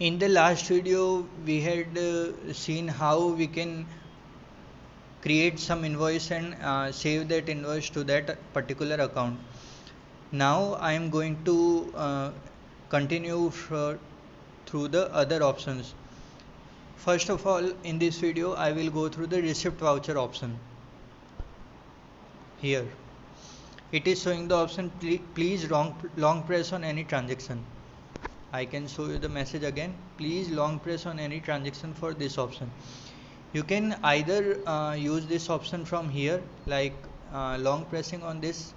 In the last video we had seen how we can create some invoice and save that invoice to that particular account. Now I am going to continue through the other options. First of all, in this video I will go through the receipt voucher option. Here it is showing the option please long press on any transaction. I can show you the message again. Please long press on any transaction for this option. You can either use this option from here, like long pressing on this,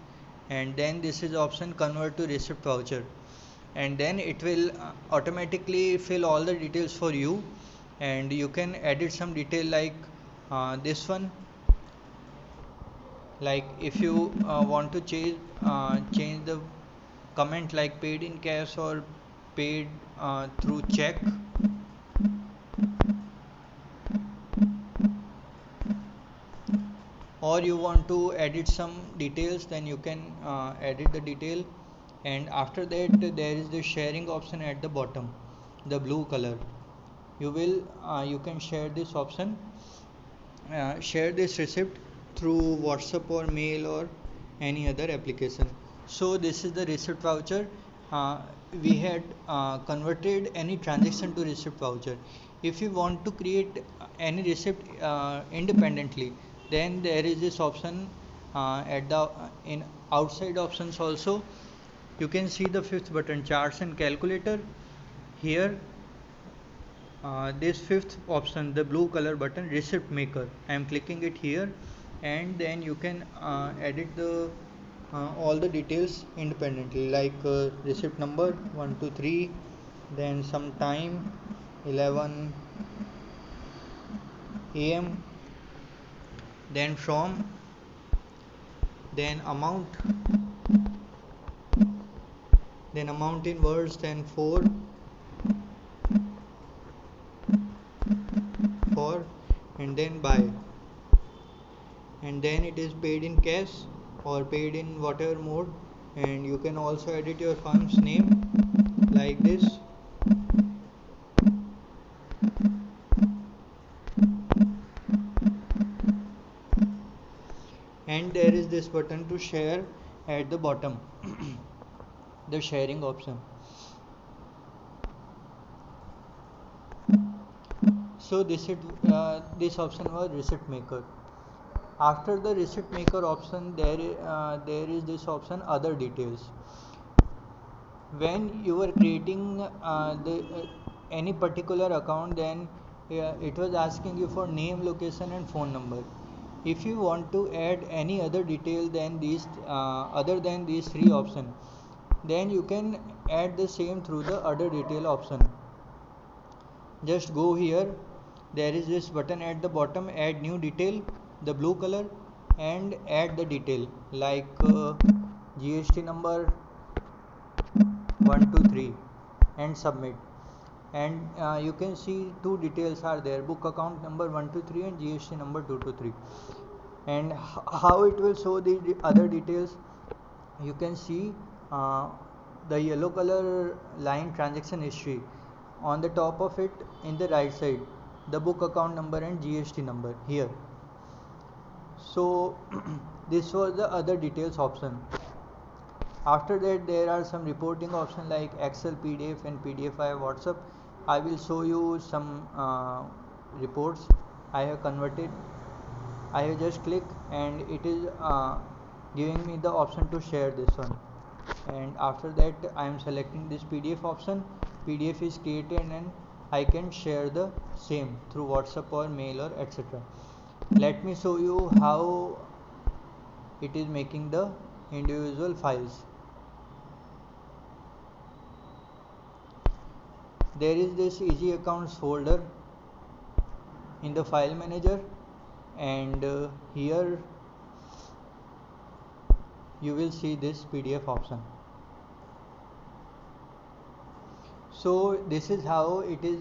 and then this is option convert to receipt voucher, and then it will automatically fill all the details for you, and you can edit some detail like this one. Like if you want to change the comment like paid in cash or paid through check, or you want to edit some details, then you can edit the detail. And after that there is the sharing option at the bottom, the blue color. You can share this option, share this receipt through WhatsApp or mail or any other application. So this is the receipt voucher. We had converted any transaction to receipt voucher. If you want to create any receipt independently, then there is this option at the in outside options also. You can see the fifth button, charts and calculator. Here this fifth option, the blue color button, receipt maker, I am clicking it here, and then you can edit the all the details independently, like receipt number 123, then some time 11 am, then from, then amount in words, then for, and then by, and then it is paid in cash or paid in whatever mode. And you can also edit your firm's name like this. And there is this button to share at the bottom, the sharing option. So this option was receipt maker. After the receipt maker option, there is this option other details. When you were creating any particular account, then it was asking you for name, location and phone number. If you want to add any other detail than these other than these three options, then you can add the same through the other detail option. Just go here, there is this button at the bottom, add new detail, the blue color, and add the detail like GST number 123 and submit. And you can see two details are there, book account number 123 and GST number 223. And how it will show the other details, you can see the yellow color line transaction history, on the top of it in the right side the book account number and GST number here. So this was the other details option. After that there are some reporting options like Excel, PDF and PDF via WhatsApp. I will show you some reports I have converted. I have just clicked and it is giving me the option to share this one. And after that I am selecting this PDF option. PDF is created and I can share the same through WhatsApp or mail or etc. Let me show you how it is making the individual files. There is this easy accounts folder in the file manager, and here you will see this PDF option. So this is how it is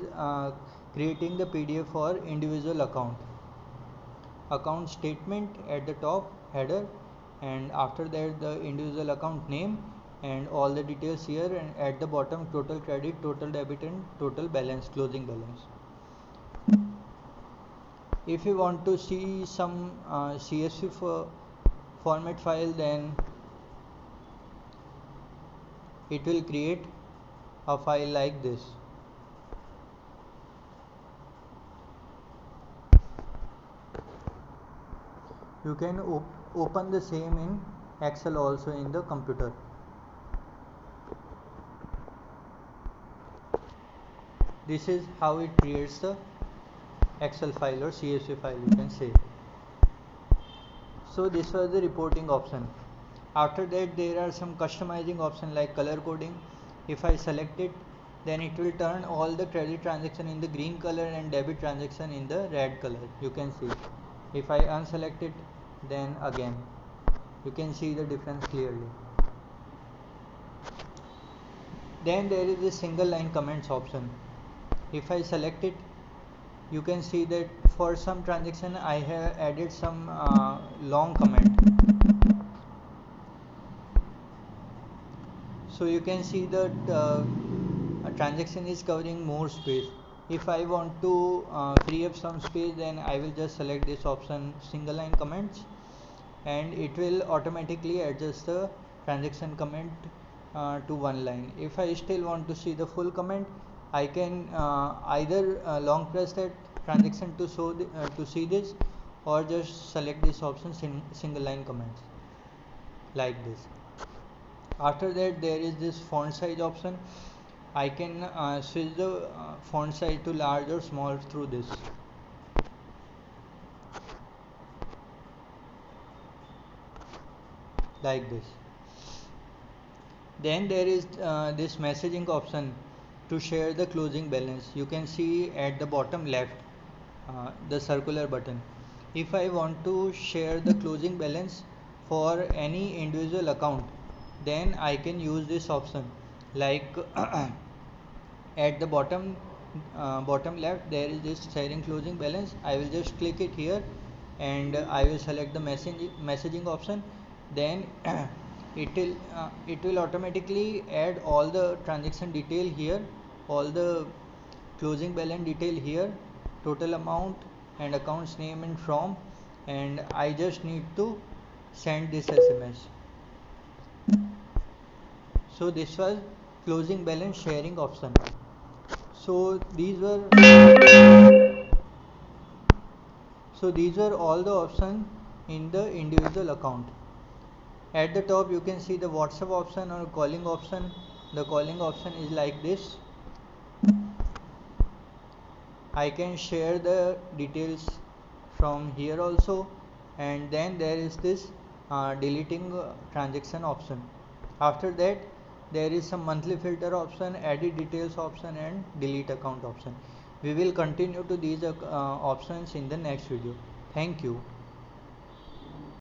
creating the PDF for individual account statement at the top, header, and after that the individual account name, and all the details here, and at the bottom total credit, total debit and total balance, closing balance. If you want to see some CSV format file, then it will create a file like this. You can open the same in Excel also in the computer. This is how it creates the Excel file or CSV file, you can say. So this was the reporting option. After that there are some customizing options like color coding. If I select it, then it will turn all the credit transaction in the green color and debit transaction in the red color, you can see. If I unselect it, then again you can see the difference clearly. Then there is a single line comments option. If I select it, you can see that for some transaction I have added some long comment. So you can see that a transaction is covering more space. If I want to free up some space, then I will just select this option, single line comments, and it will automatically adjust the transaction comment to one line. If I still want to see the full comment, I can either long press that transaction to see this, or just select this option, single line comments, like this. After that there is this font size option. I can switch the font size to large or small through this. Like this. Then there is this messaging option to share the closing balance. You can see at the bottom left the circular button. If I want to share the closing balance for any individual account, then I can use this option. Like at the bottom left there is this sharing closing balance. I will just click it here, and I will select the messaging option. Then it will automatically add all the transaction detail here, all the closing balance detail here, total amount and accounts name and from, and I just need to send this SMS. So this was closing balance sharing option. So these were all the options in the individual account. At the top you can see the WhatsApp option or calling option. The calling option is like this. I can share the details from here also, and then there is this deleting transaction option. After that there is some monthly filter option, edit details option, and delete account option. We will continue to these options in the next video. Thank you.